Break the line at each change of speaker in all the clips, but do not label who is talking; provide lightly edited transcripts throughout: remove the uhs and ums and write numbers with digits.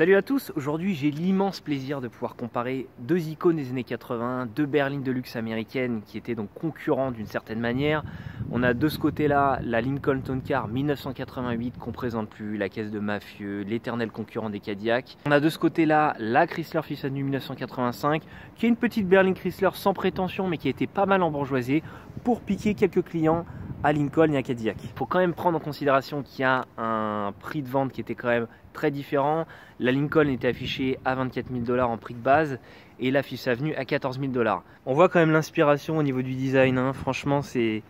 Salut à tous, aujourd'hui j'ai l'immense plaisir de pouvoir comparer deux icônes des années 80, deux berlines de luxe américaines qui étaient donc concurrents d'une certaine manière. On a de ce côté-là la Lincoln Town Car 1988 qu'on présente plus, la caisse de mafieux, l'éternel concurrent des Cadillac. On a de ce côté-là la Chrysler Fifth Avenue 1985 qui est une petite berline Chrysler sans prétention mais qui a été pas mal embourgeoisée pour piquer quelques clients à Lincoln et à Cadillac. Il faut quand même prendre en considération qu'il y a un prix de vente qui était quand même très différent. La Lincoln était affichée à 24 000 $, en prix de base et la Fifth Avenue à 14 000 $. On voit quand même l'inspiration au niveau du design, hein. Franchement c'est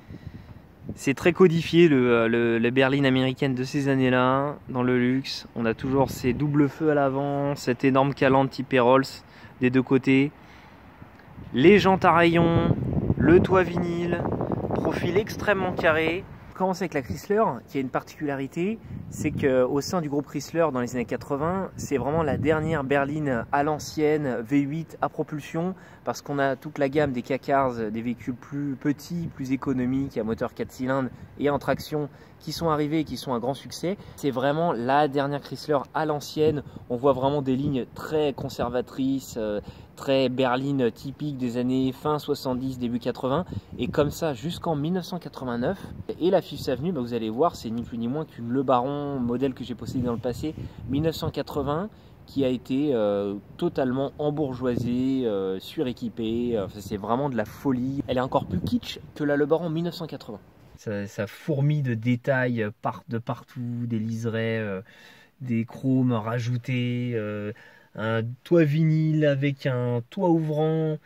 très codifié les berlines américaines de ces années-là dans le luxe. On a toujours ces doubles feux à l'avant, cette énorme calandre type Rolls des deux côtés, les jantes à rayons, le toit vinyle, profil extrêmement carré. On commence avec la Chrysler qui a une particularité, c'est qu'au sein du groupe Chrysler dans les années 80, c'est vraiment la dernière berline à l'ancienne V8 à propulsion, parce qu'on a toute la gamme des K-Cars, des véhicules plus petits, plus économiques, à moteur 4 cylindres et en traction qui sont arrivés et qui sont un grand succès. C'est vraiment la dernière Chrysler à l'ancienne. On voit vraiment des lignes très conservatrices, très berline typique des années fin 70, début 80, et comme ça jusqu'en 1989. Et la Fifth Avenue, vous allez voir, c'est ni plus ni moins qu'une Le Baron, modèle que j'ai possédé dans le passé, 1980, qui a été totalement embourgeoisée, suréquipée. C'est vraiment de la folie. Elle est encore plus kitsch que la Le Baron 1980. Ça fourmille de détails de partout, des liserés, des chromes rajoutés, un toit vinyle avec un toit ouvrant,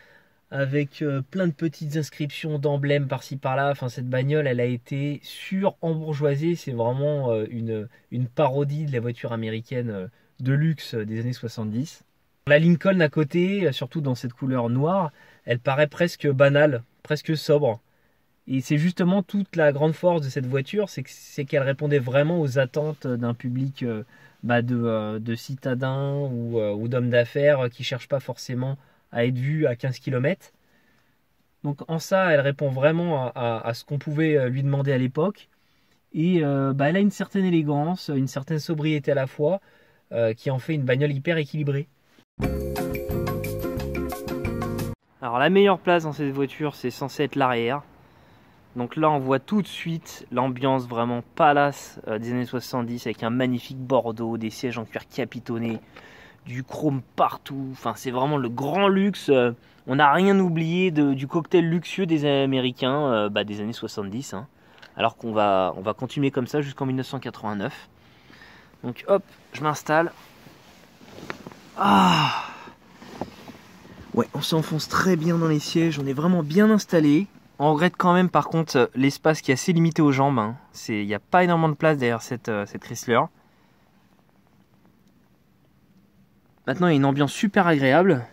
avec plein de petites inscriptions d'emblèmes par-ci par-là. Enfin, cette bagnole, elle a été sur-embourgeoisée. C'est vraiment une parodie de la voiture américaine de luxe des années 70. La Lincoln à côté, surtout dans cette couleur noire, elle paraît presque banale, presque sobre. Et c'est justement toute la grande force de cette voiture, c'est qu'elle répondait vraiment aux attentes d'un public de citadins ou d'hommes d'affaires qui ne cherchent pas forcément à être vus à 15 km. Donc en ça, elle répond vraiment à ce qu'on pouvait lui demander à l'époque. Et elle a une certaine élégance, une certaine sobriété à la fois, qui en fait une bagnole hyper équilibrée. Alors la meilleure place dans cette voiture, c'est censé être l'arrière. Donc là on voit tout de suite l'ambiance vraiment palace des années 70 avec un magnifique bordeaux, des sièges en cuir capitonné, du chrome partout. Enfin c'est vraiment le grand luxe. On n'a rien oublié du cocktail luxueux des Américains des années 70. Hein. Alors qu'on va continuer comme ça jusqu'en 1989. Donc hop, je m'installe. Ah ouais, on s'enfonce très bien dans les sièges, on est vraiment bien installé. On regrette quand même par contre l'espace qui est assez limité aux jambes. Hein. Il n'y a pas énormément de place derrière cette Chrysler. Maintenant il y a une ambiance super agréable.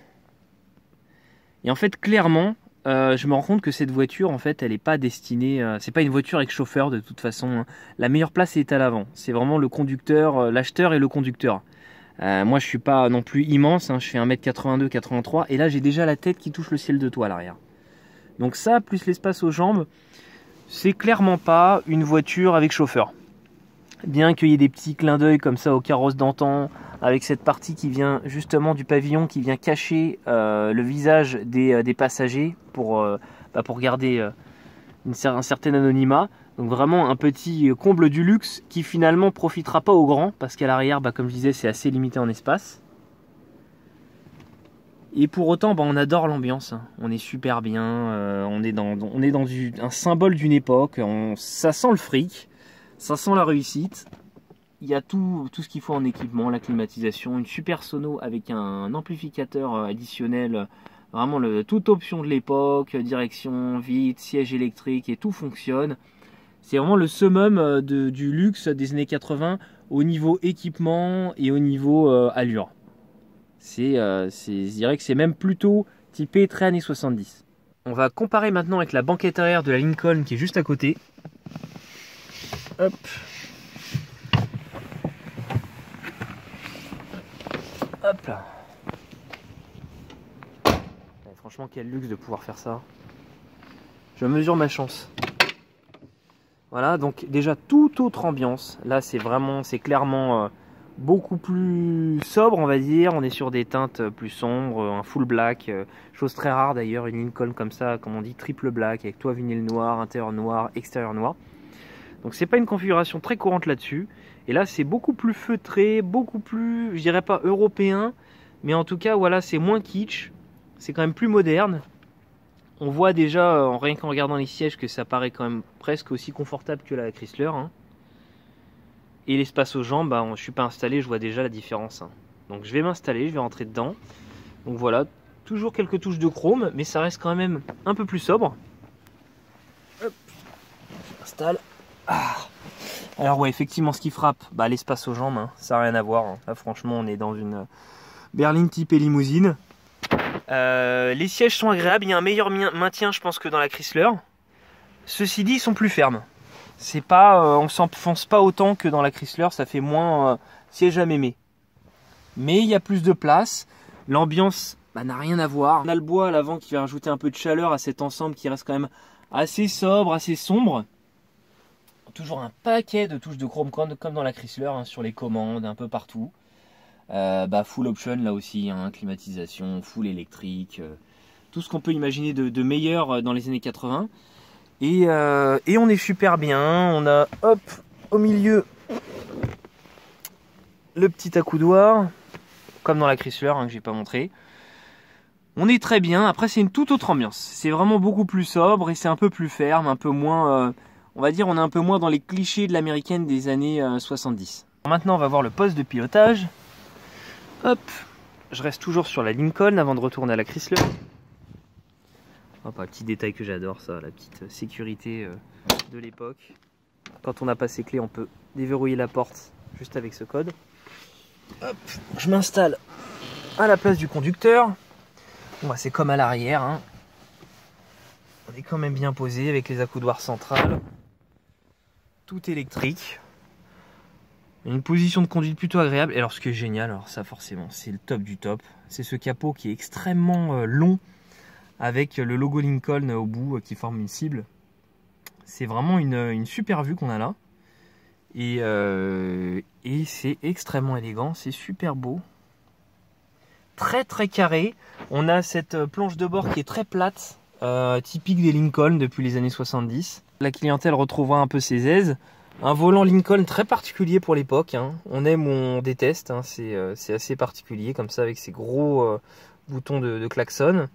Et en fait clairement je me rends compte que cette voiture en fait elle n'est pas destinée. C'est pas une voiture avec chauffeur de toute façon. Hein. La meilleure place est à l'avant. C'est vraiment le conducteur, l'acheteur et le conducteur. Moi je suis pas non plus immense. Hein. Je fais 1m82, 83 et là j'ai déjà la tête qui touche le ciel de toit à l'arrière. Donc ça, plus l'espace aux jambes, c'est clairement pas une voiture avec chauffeur. Bien qu'il y ait des petits clins d'œil comme ça au carrosse d'antan, avec cette partie qui vient justement du pavillon, qui vient cacher le visage des passagers pour garder un certain anonymat. Donc vraiment un petit comble du luxe qui finalement profitera pas aux grands, parce qu'à l'arrière, comme je disais, c'est assez limité en espace. Et pour autant, on adore l'ambiance, on est super bien, on est dans un symbole d'une époque, ça sent le fric, ça sent la réussite. Il y a tout ce qu'il faut en équipement, la climatisation, une super sono avec un amplificateur additionnel, vraiment toute option de l'époque, direction, vitre, siège électrique et tout fonctionne. C'est vraiment le summum du luxe des années 80 au niveau équipement et au niveau allure. Je dirais que c'est même plutôt typé très années 70. On va comparer maintenant avec la banquette arrière de la Lincoln qui est juste à côté. Hop. Hop là. Et franchement quel luxe de pouvoir faire ça. Je mesure ma chance. Voilà, donc déjà toute autre ambiance. Là c'est clairement beaucoup plus sobre, on va dire. On est sur des teintes plus sombres, un full black, chose très rare d'ailleurs, une Lincoln comme ça, comme on dit, triple black, avec toit vinyle noir, intérieur noir, extérieur noir. Donc c'est pas une configuration très courante là-dessus. Et là c'est beaucoup plus feutré, beaucoup plus, je dirais pas européen, mais en tout cas voilà, c'est moins kitsch, c'est quand même plus moderne. On voit déjà, rien qu'en regardant les sièges, que ça paraît quand même presque aussi confortable que la Chrysler, hein. Et l'espace aux jambes, bah, je suis pas installé, je vois déjà la différence, hein. Donc je vais m'installer, je vais rentrer dedans. Donc voilà, toujours quelques touches de chrome, mais ça reste quand même un peu plus sobre. Hop, je m'installe. Ah. Alors ouais, effectivement, ce qui frappe, bah, l'espace aux jambes, hein, ça n'a rien à voir, hein. Là franchement, on est dans une berline type limousine. Les sièges sont agréables, il y a un meilleur maintien, je pense, que dans la Chrysler. Ceci dit, ils sont plus fermes. C'est pas, on s'enfonce pas autant que dans la Chrysler, ça fait moins siège à mémé. Mais il y a plus de place. L'ambiance bah, n'a rien à voir. On a le bois à l'avant qui va rajouter un peu de chaleur à cet ensemble qui reste quand même assez sobre, assez sombre. Toujours un paquet de touches de chrome comme dans la Chrysler, hein, sur les commandes, un peu partout. Full option là aussi, hein, climatisation, full électrique, tout ce qu'on peut imaginer de meilleur dans les années 80. Et on est super bien. On a hop au milieu le petit accoudoir, comme dans la Chrysler, hein, que j'ai pas montré. On est très bien. Après c'est une toute autre ambiance. C'est vraiment beaucoup plus sobre et c'est un peu plus ferme, un peu moins. On va dire on est un peu moins dans les clichés de l'américaine des années 70. Maintenant on va voir le poste de pilotage. Hop, je reste toujours sur la Lincoln avant de retourner à la Chrysler. Hop, un petit détail que j'adore, ça, la petite sécurité de l'époque. Quand on n'a pas ses clés, on peut déverrouiller la porte juste avec ce code. Hop, je m'installe à la place du conducteur. Bon, bah, c'est comme à l'arrière, hein. On est quand même bien posé avec les accoudoirs centrales. Tout électrique. Une position de conduite plutôt agréable. Et alors ce qui est génial, alors ça forcément, c'est le top du top. C'est ce capot qui est extrêmement long, avec le logo Lincoln au bout qui forme une cible. C'est vraiment une super vue qu'on a là. Et c'est extrêmement élégant, c'est super beau. Très très carré. On a cette planche de bord qui est très plate, typique des Lincoln depuis les années 70. La clientèle retrouvera un peu ses aises. Un volant Lincoln très particulier pour l'époque, hein. On aime ou on déteste, hein. C'est assez particulier comme ça avec ces gros boutons de klaxon.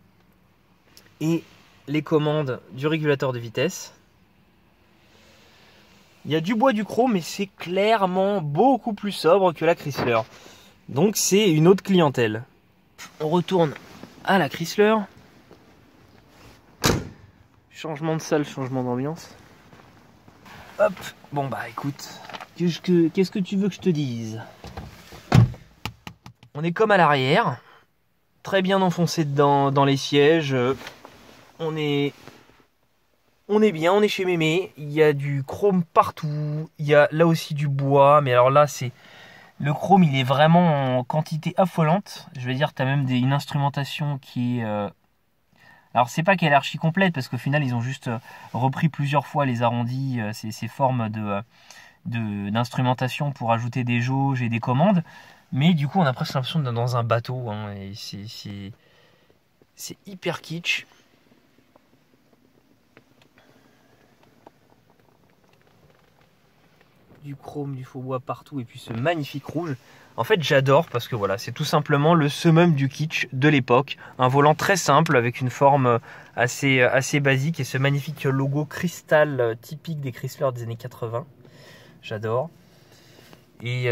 Et les commandes du régulateur de vitesse. Il y a du bois, du chrome, mais c'est clairement beaucoup plus sobre que la Chrysler. Donc c'est une autre clientèle. On retourne à la Chrysler. Changement de salle, changement d'ambiance. Hop, bon bah écoute, qu'est-ce que tu veux que je te dise? On est comme à l'arrière, très bien enfoncé dans les sièges. On est bien, on est chez Mémé. Il y a du chrome partout, il y a là aussi du bois, mais alors là c'est le chrome, il est vraiment en quantité affolante. Je veux dire, tu as même une instrumentation qui est alors c'est pas qu'elle est archi complète, parce qu'au final ils ont juste repris plusieurs fois les arrondis, ces formes d'instrumentation pour ajouter des jauges et des commandes. Mais du coup on a presque l'impression d'être dans un bateau, hein, et c'est hyper kitsch. Du chrome, du faux bois partout, et puis ce magnifique rouge. En fait j'adore parce que voilà, c'est tout simplement le summum du kitsch de l'époque. Un volant très simple avec une forme assez basique et ce magnifique logo cristal typique des Chrysler des années 80. J'adore. Et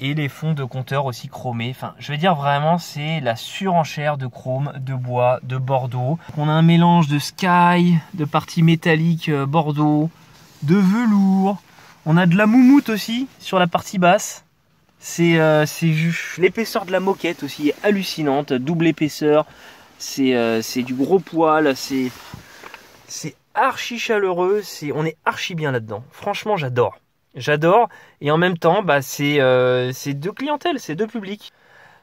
les fonds de compteur aussi chromés. Enfin, je veux dire vraiment, c'est la surenchère de chrome, de bois, de bordeaux. On a un mélange de sky, de partie métallique bordeaux, de velours. On a de la moumoute aussi sur la partie basse. C'est l'épaisseur de la moquette aussi est hallucinante, double épaisseur. C'est du gros poil, c'est archi chaleureux, on est archi bien là-dedans. Franchement, j'adore. J'adore. Et en même temps, bah, c'est deux clientèles, c'est deux publics.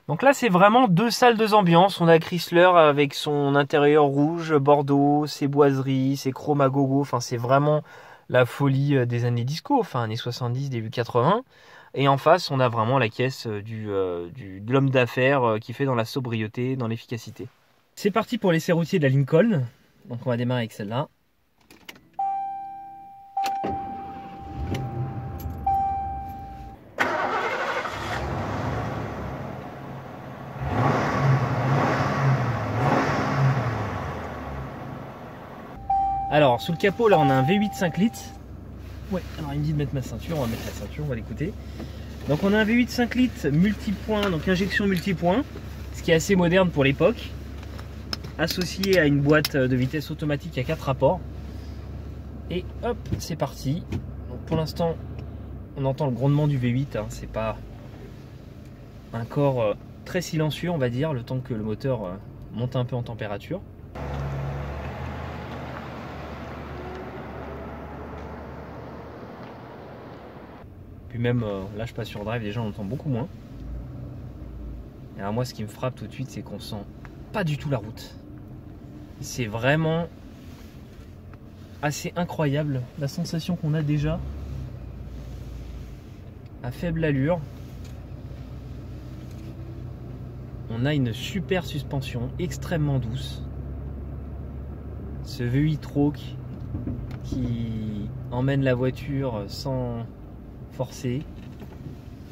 Donc là, c'est vraiment deux salles, deux ambiances. On a Chrysler avec son intérieur rouge, bordeaux, ses boiseries, ses chromes à gogo. Enfin, c'est vraiment la folie des années disco, enfin années 70, début 80, Et en face, on a vraiment la caisse de l'homme d'affaires qui fait dans la sobriété, dans l'efficacité. C'est parti pour l'essai routier de la Lincoln. Donc on va démarrer avec celle-là. Alors, sous le capot, là, on a un V8 5 litres. Ouais, alors il me dit de mettre ma ceinture, on va mettre la ceinture, on va l'écouter. Donc on a un V8 5 litres multipoint, donc injection multipoint, ce qui est assez moderne pour l'époque, associé à une boîte de vitesse automatique à 4 rapports. Et hop, c'est parti. Donc pour l'instant, on entend le grondement du V8, hein, c'est pas un corps très silencieux, on va dire, le temps que le moteur monte un peu en température. Puis même là je passe sur drive, déjà on entend beaucoup moins. Et alors moi ce qui me frappe tout de suite, c'est qu'on sent pas du tout la route. C'est vraiment assez incroyable la sensation qu'on a déjà à faible allure. On a une super suspension extrêmement douce. Ce V8 Rogue qui emmène la voiture sans forcé.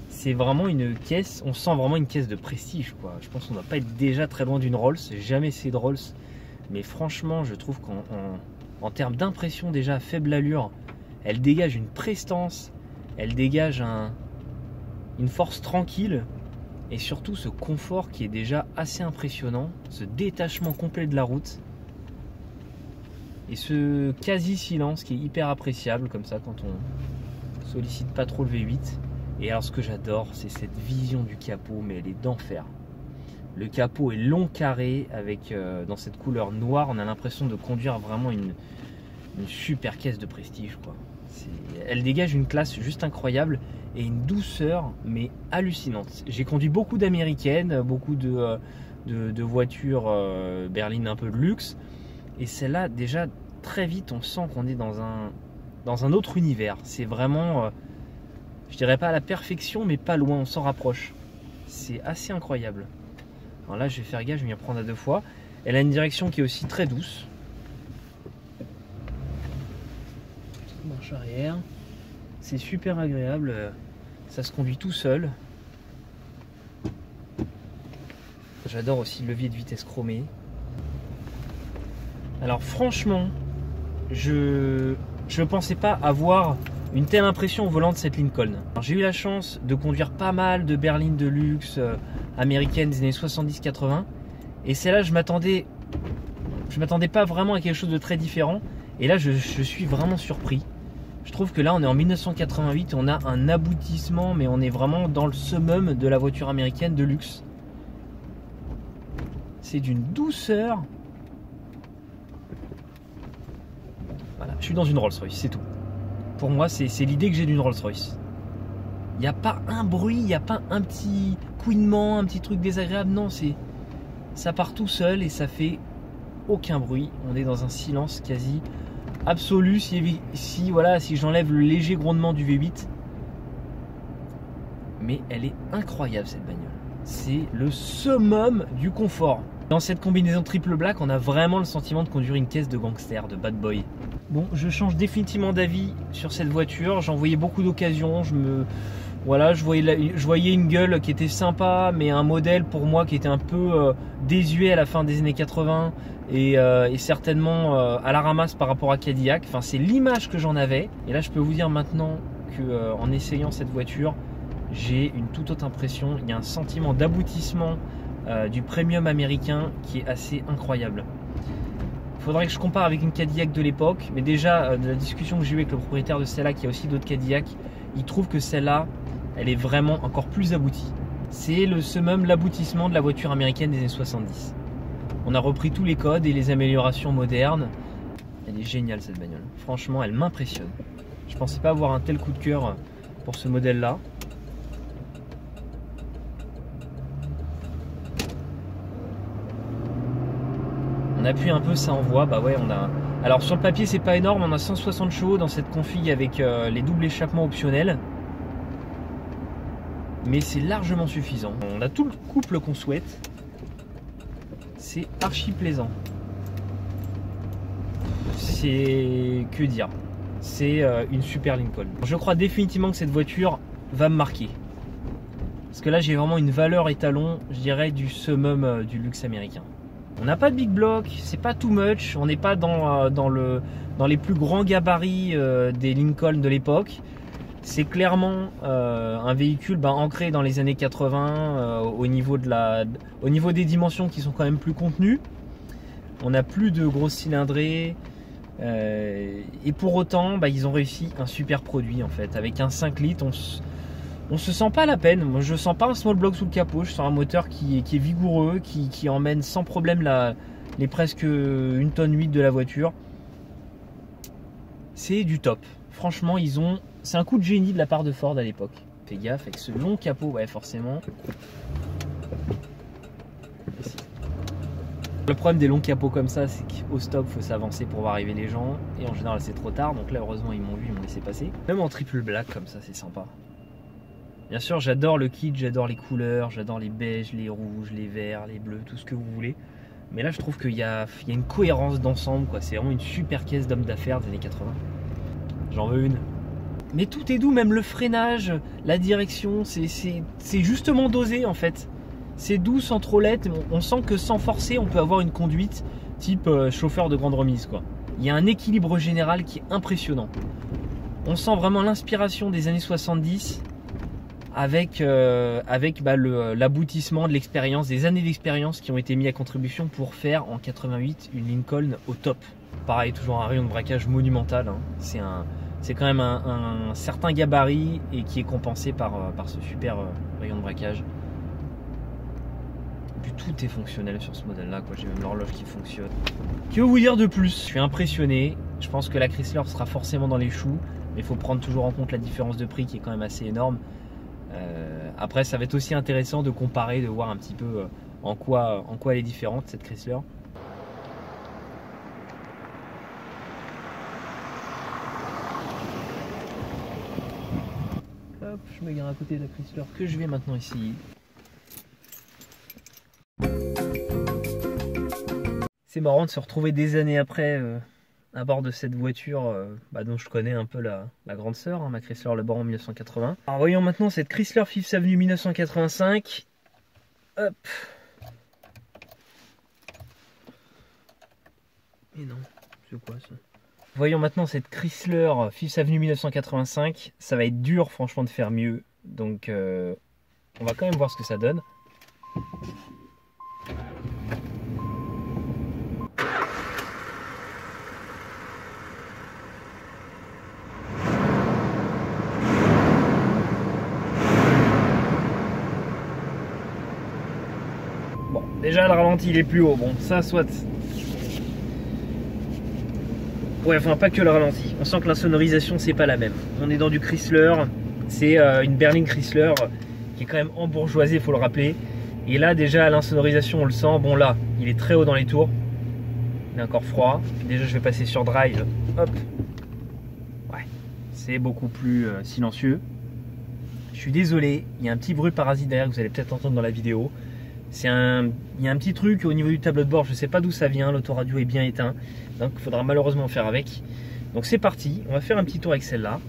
C'est vraiment une caisse, on sent vraiment une caisse de prestige quoi. Je pense qu'on ne va pas être déjà très loin d'une Rolls, j'ai jamais essayé de Rolls, mais franchement je trouve qu'en termes d'impression déjà à faible allure, elle dégage une prestance, elle dégage une force tranquille et surtout ce confort qui est déjà assez impressionnant, ce détachement complet de la route et ce quasi silence qui est hyper appréciable comme ça quand on sollicite pas trop le V8. Et alors ce que j'adore, c'est cette vision du capot, mais elle est d'enfer. Le capot est long carré avec dans cette couleur noire, on a l'impression de conduire vraiment une super caisse de prestige quoi. Elle dégage une classe juste incroyable et une douceur mais hallucinante. J'ai conduit beaucoup d'américaines, beaucoup de voitures berlines un peu de luxe, et celle-là déjà très vite on sent qu'on est dans un autre univers. C'est vraiment, je dirais pas à la perfection, mais pas loin, on s'en rapproche. C'est assez incroyable. Alors là, je vais faire gaffe, je vais m'y reprendre à 2 fois. Elle a une direction qui est aussi très douce. Petite marche arrière. C'est super agréable. Ça se conduit tout seul. J'adore aussi le levier de vitesse chromé. Alors franchement, je ne pensais pas avoir une telle impression au volant de cette Lincoln. J'ai eu la chance de conduire pas mal de berlines de luxe américaines des années 70-80, et celle-là je m'attendais pas vraiment à quelque chose de très différent, et là je suis vraiment surpris. Je trouve que là on est en 1988, on a un aboutissement, mais on est vraiment dans le summum de la voiture américaine de luxe. C'est d'une douceur. Voilà, je suis dans une Rolls-Royce, c'est tout. Pour moi, c'est l'idée que j'ai d'une Rolls-Royce. Il n'y a pas un bruit, il n'y a pas un petit couinement, un petit truc désagréable. Non, ça part tout seul et ça fait aucun bruit. On est dans un silence quasi absolu si j'enlève le léger grondement du V8. Mais elle est incroyable cette bagnole. C'est le summum du confort. Dans cette combinaison triple black, on a vraiment le sentiment de conduire une caisse de gangster, de bad boy. Bon, je change définitivement d'avis sur cette voiture. J'en voyais beaucoup d'occasions. Je voyais une gueule qui était sympa, mais un modèle pour moi qui était un peu désuet à la fin des années 80 et certainement à la ramasse par rapport à Cadillac. Enfin, c'est l'image que j'en avais. Et là, je peux vous dire maintenant que en essayant cette voiture, j'ai une toute autre impression. Il y a un sentiment d'aboutissement du premium américain qui est assez incroyable. Il faudrait que je compare avec une Cadillac de l'époque, mais déjà de la discussion que j'ai eue avec le propriétaire de celle-là, qui a aussi d'autres Cadillac, il trouve que celle-là, elle est vraiment encore plus aboutie. C'est le summum, l'aboutissement de la voiture américaine des années 70. On a repris tous les codes et les améliorations modernes. Elle est géniale cette bagnole. Franchement, elle m'impressionne. Je pensais pas avoir un tel coup de cœur pour ce modèle-là. On appuie un peu, ça envoie. Bah ouais, on a. Alors sur le papier, c'est pas énorme. On a 160 chevaux dans cette config avec les doubles échappements optionnels. mais c'est largement suffisant. On a tout le couple qu'on souhaite. C'est archi plaisant. C'est... que dire? C'est une super Lincoln. Je crois définitivement que cette voiture va me marquer. Parce que là, j'ai vraiment une valeur étalon, je dirais, du summum du luxe américain. On n'a pas de big block, c'est pas too much, on n'est pas dans les plus grands gabarits des Lincoln de l'époque. C'est clairement un véhicule ancré dans les années 80 au niveau des dimensions qui sont quand même plus contenues. On n'a plus de grosses cylindrées et pour autant ils ont réussi un super produit en fait. Avec un 5 litres, on se sent pas la peine. Moi, je sens pas un small block sous le capot. Je sens un moteur qui est vigoureux, qui emmène sans problème les presque 1,8 tonnes de la voiture. C'est du top. Franchement, c'est un coup de génie de la part de Ford à l'époque. Fais gaffe avec ce long capot, ouais, forcément. Ici. Le problème des longs capots comme ça, c'est qu'au stop, il faut s'avancer pour voir arriver les gens. Et en général, c'est trop tard. Donc là, heureusement, ils m'ont vu, ils m'ont laissé passer. Même en triple black comme ça, c'est sympa. Bien sûr, j'adore le kit, j'adore les couleurs, j'adore les beiges, les rouges, les verts, les bleus, tout ce que vous voulez. Mais là, je trouve qu'il y a une cohérence d'ensemble, quoi. C'est vraiment une super caisse d'homme d'affaires des années 80. J'en veux une. Mais tout est doux, même le freinage, la direction, c'est justement dosé en fait. C'est doux sans trop l'être. On sent que sans forcer, on peut avoir une conduite type chauffeur de grande remise, quoi. Il y a un équilibre général qui est impressionnant. On sent vraiment l'inspiration des années 70. Avec l'aboutissement de l'expérience, des années d'expérience qui ont été mis à contribution pour faire en 88 une Lincoln au top. Pareil, toujours un rayon de braquage monumental, hein. C'est quand même un certain gabarit et qui est compensé par ce super rayon de braquage. Et puis tout est fonctionnel sur ce modèle là, j'ai même l'horloge qui fonctionne. Que vous dire de plus? Je suis impressionné. Je pense que la Chrysler sera forcément dans les choux, mais il faut prendre toujours en compte la différence de prix qui est quand même assez énorme. Après, ça va être aussi intéressant de comparer, de voir un petit peu en quoi elle est différente, cette Chrysler. Hop, je me gare à côté de la Chrysler que je vais maintenant essayer. C'est marrant de se retrouver des années après à bord de cette voiture dont je connais un peu la grande sœur, hein, ma Chrysler Le Baron 1980. Alors voyons maintenant cette Chrysler Fifth Avenue 1985. Hop. Et non, c'est quoi ça? Voyons maintenant cette Chrysler Fifth Avenue 1985. Ça va être dur franchement de faire mieux. Donc on va quand même voir ce que ça donne. Bon, déjà le ralenti il est plus haut, bon ça soit... Ouais, enfin pas que le ralenti, on sent que l'insonorisation c'est pas la même. On est dans du Chrysler, c'est une berline Chrysler qui est quand même embourgeoisée, il faut le rappeler. Et là déjà l'insonorisation on le sent, bon là il est très haut dans les tours, il est encore froid. Déjà je vais passer sur drive, hop. Ouais, c'est beaucoup plus silencieux. Je suis désolé, il y a un petit bruit parasite derrière que vous allez peut-être entendre dans la vidéo. Il y a un petit truc au niveau du tableau de bord, je ne sais pas d'où ça vient, l'autoradio est bien éteint, donc il faudra malheureusement faire avec. Donc c'est parti, on va faire un petit tour avec celle-là.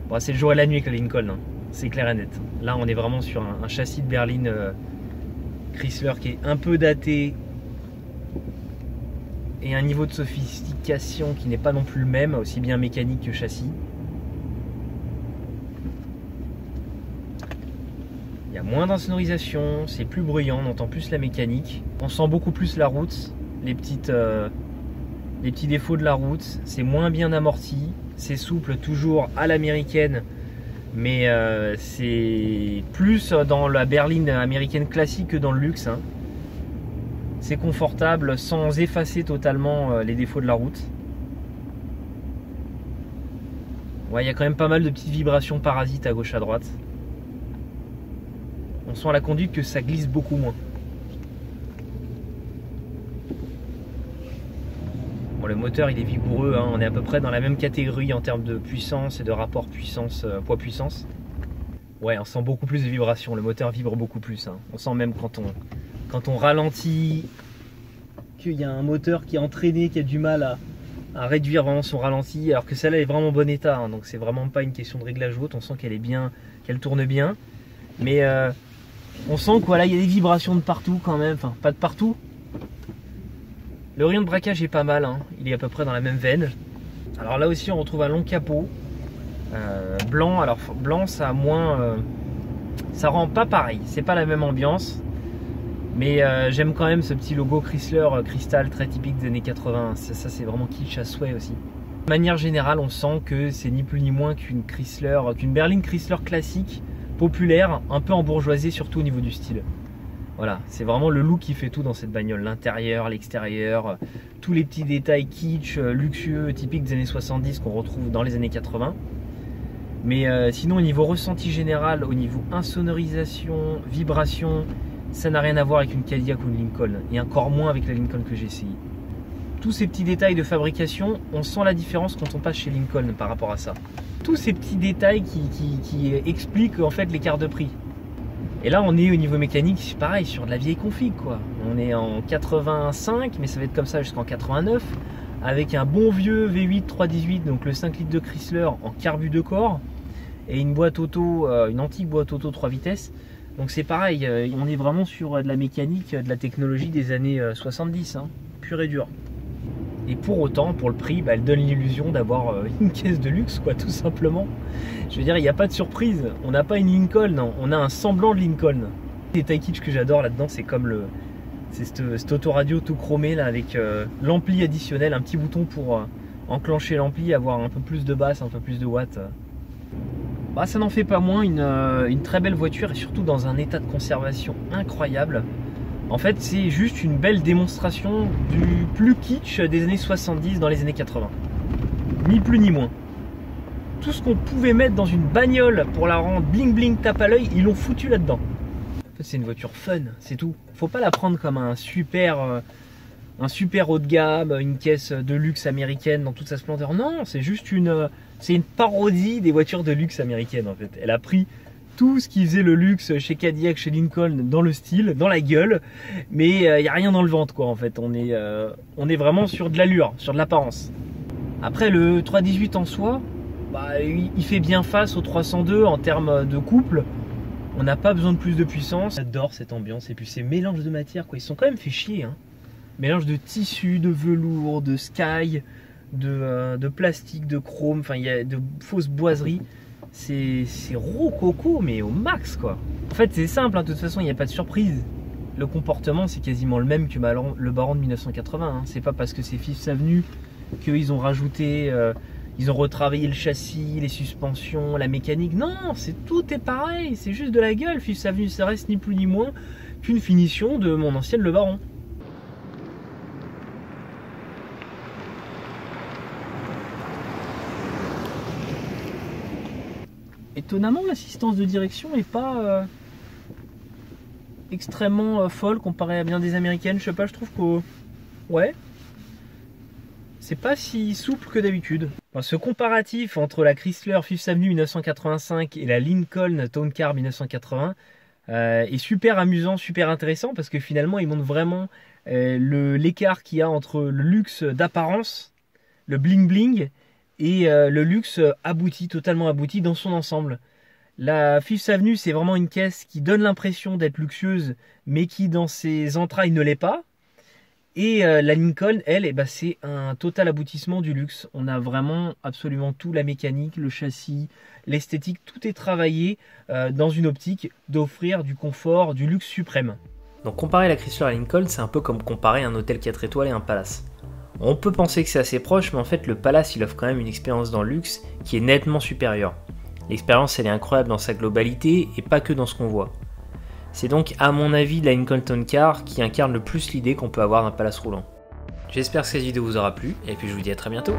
Bon, c'est le jour et la nuit avec la Lincoln, hein. C'est clair et net. Là on est vraiment sur un châssis de berline Chrysler qui est un peu daté, et un niveau de sophistication qui n'est pas non plus le même, aussi bien mécanique que châssis. Il y a moins d'insonorisation, c'est plus bruyant, on entend plus la mécanique. On sent beaucoup plus la route, les petits défauts de la route. C'est moins bien amorti, c'est souple toujours à l'américaine, mais c'est plus dans la berline américaine classique que dans le luxe, hein. C'est confortable sans effacer totalement les défauts de la route. Ouais, il y a quand même pas mal de petites vibrations parasites à gauche à droite. On sent à la conduite que ça glisse beaucoup moins. Bon, le moteur il est vigoureux, hein, on est à peu près dans la même catégorie en termes de puissance et de rapport poids-puissance. Ouais, on sent beaucoup plus de vibration, le moteur vibre beaucoup plus. Hein. On sent même quand on ralentit, qu'il y a un moteur qui est entraîné, qui a du mal à réduire vraiment son ralenti, alors que celle-là est vraiment en bon état. Hein, donc c'est vraiment pas une question de réglage haute, on sent qu'elle est bien, qu'elle tourne bien. Mais on sent que voilà, il y a des vibrations de partout quand même, enfin pas de partout. Le rayon de braquage est pas mal, hein. Il est à peu près dans la même veine. Alors là aussi on retrouve un long capot. Blanc, alors blanc ça a moins, ça rend pas pareil, c'est pas la même ambiance, mais j'aime quand même ce petit logo Chrysler cristal très typique des années 80, ça c'est vraiment kitsch à souhait aussi. De manière générale on sent que c'est ni plus ni moins qu'une berline Chrysler classique, populaire, un peu embourgeoisée surtout au niveau du style. Voilà, c'est vraiment le look qui fait tout dans cette bagnole, l'intérieur, l'extérieur, tous les petits détails kitsch, luxueux, typiques des années 70 qu'on retrouve dans les années 80. Mais sinon au niveau ressenti général, au niveau insonorisation, vibration, ça n'a rien à voir avec une Cadillac ou une Lincoln, et encore moins avec la Lincoln que j'ai essayé. Tous ces petits détails de fabrication, on sent la différence quand on passe chez Lincoln par rapport à ça. Tous ces petits détails qui expliquent en fait l'écart de prix. Et là on est au niveau mécanique, pareil, sur de la vieille config quoi. On est en 85, mais ça va être comme ça jusqu'en 89, avec un bon vieux V8 318, donc le 5 litres de Chrysler en carbu de corps, et une boîte auto, une antique boîte auto 3 vitesses. Donc c'est pareil, on est vraiment sur de la mécanique, de la technologie des années 70, hein, pur et dur. Et pour autant, pour le prix, elle donne l'illusion d'avoir une caisse de luxe, quoi, tout simplement. Je veux dire, il n'y a pas de surprise. On n'a pas une Lincoln, non, on a un semblant de Lincoln. Les détails kitsch que j'adore là-dedans, c'est comme cet autoradio tout chromé là, avec l'ampli additionnel, un petit bouton pour enclencher l'ampli, avoir un peu plus de basse, un peu plus de watts. Bah, ça n'en fait pas moins une très belle voiture, et surtout dans un état de conservation incroyable. En fait, c'est juste une belle démonstration du plus kitsch des années 70 dans les années 80. Ni plus ni moins. Tout ce qu'on pouvait mettre dans une bagnole pour la rendre bling bling tape à l'œil, ils l'ont foutu là-dedans. En fait, c'est une voiture fun, c'est tout. Faut pas la prendre comme un super haut de gamme, une caisse de luxe américaine dans toute sa splendeur. Non, c'est juste une parodie des voitures de luxe américaines en fait. Elle a pris tout ce qui faisait le luxe chez Cadillac, chez Lincoln, dans le style, dans la gueule, mais il n'y a rien dans le ventre quoi en fait. On est vraiment sur de l'allure, sur de l'apparence. Après le 318 en soi, bah, il fait bien face au 302 en termes de couple. On n'a pas besoin de plus de puissance. J'adore cette ambiance et puis ces mélanges de matières quoi. Ils sont quand même fait chier. Hein. Mélange de tissu, de velours, de sky, de plastique, de chrome. Enfin, il y a de fausses boiseries. C'est rococo mais au max quoi. En fait c'est simple, hein, de toute façon il n'y a pas de surprise. Le comportement c'est quasiment le même que le Baron de 1980. Hein. C'est pas parce que c'est Fifth Avenue qu'ils ont rajouté, ils ont retravaillé le châssis, les suspensions, la mécanique. Non, tout est pareil, c'est juste de la gueule. Fifth Avenue ça reste ni plus ni moins qu'une finition de mon ancienne Le Baron. Étonnamment, l'assistance de direction n'est pas extrêmement folle comparée à bien des américaines. Je sais pas, je trouve que ouais, c'est pas si souple que d'habitude. Enfin, ce comparatif entre la Chrysler Fifth Avenue 1985 et la Lincoln Town Car 1980 est super amusant, super intéressant parce que finalement il montre vraiment l'écart qu'il y a entre le luxe d'apparence, le bling bling, et le luxe abouti, totalement abouti dans son ensemble. La Fifth Avenue, c'est vraiment une caisse qui donne l'impression d'être luxueuse, mais qui dans ses entrailles ne l'est pas. Et la Lincoln, elle, c'est un total aboutissement du luxe. On a vraiment absolument tout, la mécanique, le châssis, l'esthétique, tout est travaillé dans une optique d'offrir du confort, du luxe suprême. Donc comparer la Chrysler à la Lincoln, c'est un peu comme comparer un hôtel 4 étoiles et un palace. On peut penser que c'est assez proche, mais en fait le Palace il offre quand même une expérience dans le luxe qui est nettement supérieure. L'expérience elle est incroyable dans sa globalité et pas que dans ce qu'on voit. C'est donc à mon avis la Lincoln Town Car qui incarne le plus l'idée qu'on peut avoir d'un Palace roulant. J'espère que cette vidéo vous aura plu et puis je vous dis à très bientôt.